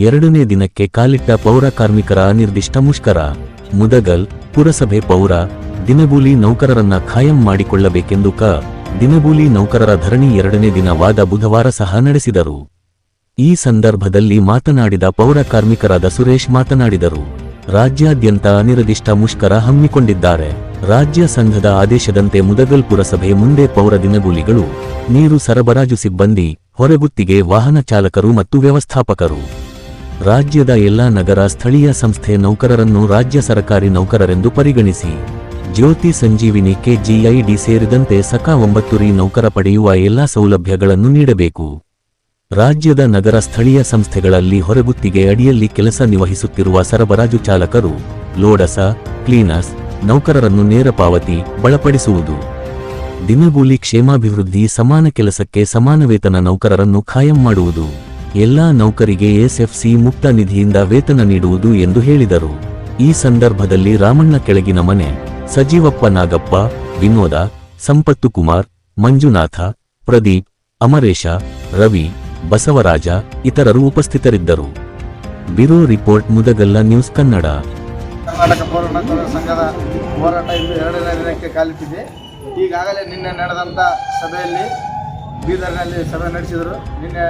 ಎರಡನೇ ದಿನಕ್ಕೆ ಕಾಲಿಟ್ಟ ಪೌರ ಕಾರ್ಮಿಕರ ಅನಿರ್ದಿಷ್ಟ ಮುಷ್ಕರ. ಮುದಗಲ್ ಪುರಸಭೆ ಪೌರ ದಿನಗೂಲಿ ನೌಕರರನ್ನ ಖಾಯಂ ಮಾಡಿಕೊಳ್ಳಬೇಕೆಂದು ದಿನಗೂಲಿ ನೌಕರರ ಧರಣಿ ಎರಡನೇ ದಿನವಾದ ಬುಧವಾರ ಸಹ ನಡೆಸಿದರು. ಈ ಸಂದರ್ಭದಲ್ಲಿ ಮಾತನಾಡಿದ ಪೌರ ಕಾರ್ಮಿಕರಾದ ಸುರೇಶ್ ಮಾತನಾಡಿದರು. ರಾಜ್ಯಾದ್ಯಂತ ಅನಿರ್ದಿಷ್ಟ ಮುಷ್ಕರ ಹಮ್ಮಿಕೊಂಡಿದ್ದಾರೆ. ರಾಜ್ಯ ಸಂಘದ ಆದೇಶದಂತೆ ಮುದಗಲ್ ಪುರಸಭೆ ಮುಂದೆ ಪೌರ ದಿನಗೂಲಿಗಳು, ನೀರು ಸರಬರಾಜು ಸಿಬ್ಬಂದಿ, ಹೊರಗುತ್ತಿಗೆ ವಾಹನ ಚಾಲಕರು ಮತ್ತು ವ್ಯವಸ್ಥಾಪಕರು, ರಾಜ್ಯದ ಎಲ್ಲಾ ನಗರ ಸ್ಥಳೀಯ ಸಂಸ್ಥೆ ನೌಕರರನ್ನು ರಾಜ್ಯ ಸರ್ಕಾರಿ ನೌಕರರೆಂದು ಪರಿಗಣಿಸಿ ಜ್ಯೋತಿ ಸಂಜೀವಿನಿ ಕೆಜಿಐಡಿ ಸೇರಿದಂತೆ ಸಕ 9 ರಿ ನೌಕರ ಪಡೆಯುವ ಎಲ್ಲಾ ಸೌಲಭ್ಯಗಳನ್ನು ನೀಡಬೇಕು. ರಾಜ್ಯದ ನಗರ ಸ್ಥಳೀಯ ಸಂಸ್ಥೆಗಳಲ್ಲಿ ಹೊರಗುತ್ತಿಗೆ ಅಡಿಯಲ್ಲಿ ಕೆಲಸ ನಿರ್ವಹಿಸುತ್ತಿರುವ ಸರಬರಾಜು ಚಾಲಕರು, ಲೋಡಸ, ಕ್ಲೀನರ್ಸ್ ನೌಕರರನ್ನು ನೇರ ಪಾವತಿ ಬಳಪಡಿಸುವುದು. ದಿನಗೂಲಿ ಕ್ಷೇಮಾಭಿವೃದ್ಧಿ ಸಮಾನ ಕೆಲಸಕ್ಕೆ ಸಮಾನ ವೇತನ ನೌಕರರನ್ನು ಖಾಯಂ ಮಾಡುವುದು. ಎಲ್ಲಾ ನೌಕರಿಗೆ ಎಸ್ಎಫ್ಸಿ ಮುಕ್ತ ನಿಧಿಯಿಂದ ವೇತನ ನೀಡುವುದು ಎಂದು ಹೇಳಿದರು. ಈ ಸಂದರ್ಭದಲ್ಲಿ ರಾಮಣ್ಣ ಕೆಳಗಿನ ಮನೆ, ಸಜೀವಪ್ಪ ನಾಗಪ್ಪ, ವಿನೋದ, ಸಂಪತ್ತು ಕುಮಾರ್, ಮಂಜುನಾಥ, ಪ್ರದೀಪ್, ಅಮರೇಶ, ರವಿ, ಬಸವರಾಜ ಇತರರು ಉಪಸ್ಥಿತರಿದ್ದರು. Bureau report Mudgal news Kannada. Karnataka ಪೌರ ನೌಕರರ ಸಂಘದ ಹೋರಾಟ ಇಂದು ಎರಡನೇ ದಿನಕ್ಕೆ ಕಾಲಿಟ್ಟಿದೆ. ಈಗಾಗಲೇ ನಿನ್ನೆ ನಡೆದಂಥ ಸಭೆಯಲ್ಲಿ ಬೀದರ್ನಲ್ಲಿ ಸಭೆ ನಡೆಸಿದರು. ನಿನ್ನೆ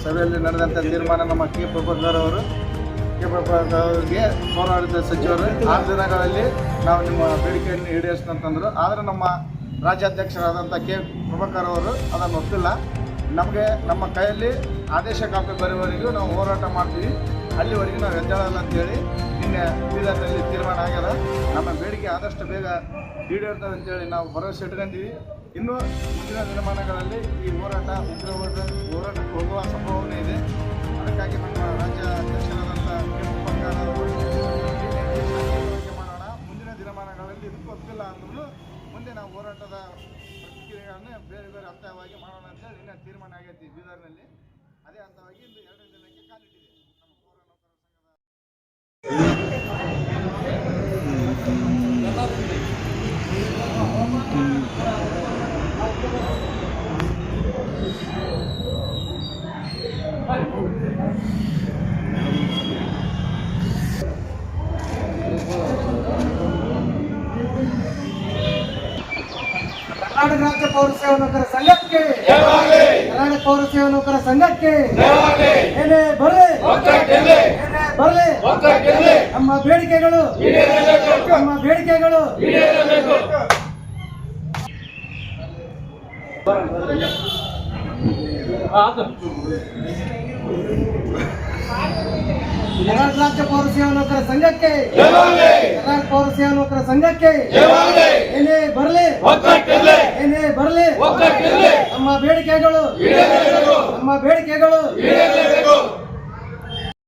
ಸಭೆಯಲ್ಲಿ ನಡೆದಂಥ ತೀರ್ಮಾನ ನಮ್ಮ ಕೆ ಪ್ರಭಾಕರ್ ಅವರಿಗೆ ಪೌರಾಡಳಿತ ಸಚಿವರು 6 ದಿನಗಳಲ್ಲಿ ನಾವು ನಿಮ್ಮ ಬೇಡಿಕೆಯನ್ನು ಈಡೇರಿಸ್ತಂತಂದರು. ಆದರೆ ನಮ್ಮ ರಾಜ್ಯಾಧ್ಯಕ್ಷರಾದಂಥ ಕೆ ಪ್ರಭಾಕರ್ ಅವರು ಅದನ್ನು ಒಪ್ಪಿಲ್ಲ. ನಮಗೆ ನಮ್ಮ ಕೈಯಲ್ಲಿ ಆದೇಶ ಕಾಪಿ ಬರುವವರೆಗೂ ನಾವು ಹೋರಾಟ ಮಾಡ್ತೀವಿ, ಅಲ್ಲಿವರೆಗೂ ನಾವು ಎದ್ದೇಳಲ್ಲ ಅಂತೇಳಿ ನಿನ್ನೆ ಬೀದರ್ನಲ್ಲಿ ತೀರ್ಮಾನ ಆಗ್ಯದ. ನಮ್ಮ ಬೇಡಿಕೆ ಆದಷ್ಟು ಬೇಗ ಈಡೇರ್ತದೆ ಅಂತೇಳಿ ನಾವು ಭರವಸೆ ಇಟ್ಕೊಂಡಿದ್ದೀವಿ. ಇನ್ನು ಮುಂದಿನ ದಿನಮಾನಗಳಲ್ಲಿ ಈ ಹೋರಾಟ ಹೋರಾಟಕ್ಕೆ ಹೋಗುವ ಸಂಭವನೆ ಇದೆ. ಅದಕ್ಕಾಗಿ ನಮ್ಮ ರಾಜ್ಯ ಅಧ್ಯಕ್ಷರಾದಂಥ ಕೆ ಪ್ರಭಾಕರ್ ಅವರು ಮಾಡೋಣ. ಮುಂದಿನ ದಿನಮಾನಗಳಲ್ಲಿ ಇದಕ್ಕೆ ಒಪ್ಪಿಲ್ಲ ಅಂದ್ರೂ ಮುಂದೆ ನಾವು ಹೋರಾಟದ ಪ್ರತಿಕ್ರಿಯೆಗಳನ್ನು ಬೇರೆ ಬೇರೆ ಹಂತವಾಗಿ ಮಾಡೋಣ ಅಂತೇಳಿ ನಿನ್ನೆ ತೀರ್ಮಾನ ಆಗೈತಿ ಬೀದರ್ನಲ್ಲಿ. ಅದೇ ಹಂತವಾಗಿ ಇಂದು 2ನೇ ದಿನಕ್ಕೆ ಕಾಲಿಟ್ಟಿದೆ ನಮ್ಮ ಪೌರ ನೌಕರರ ಕರ್ನಾಟಕ ರಾಜ್ಯ ಪೌರ ಸೇವಾ ನೌಕರ ಸಂಘಕ್ಕೆ, ಕರ್ನಾಟಕ ಪೌರ ಸೇವಾ ನೌಕರ ಸಂಘಕ್ಕೆ ಏನೇ ಬರಲಿ ನಮ್ಮ ಬೇಡಿಕೆಗಳು ಕರ್ನಾಟಕ ರಾಜ್ಯ ಪೌರ ಸೇವಾ ನೌಕರ ಸಂಘಕ್ಕೆ, ಕರ್ನಾಟಕ ಪೌರ ಸೇವಾ ನೌಕರ ಸಂಘಕ್ಕೆ ಏನೇ ಬರಲಿ ನಮ್ಮ ಬೇಡಿಕೆಗಳು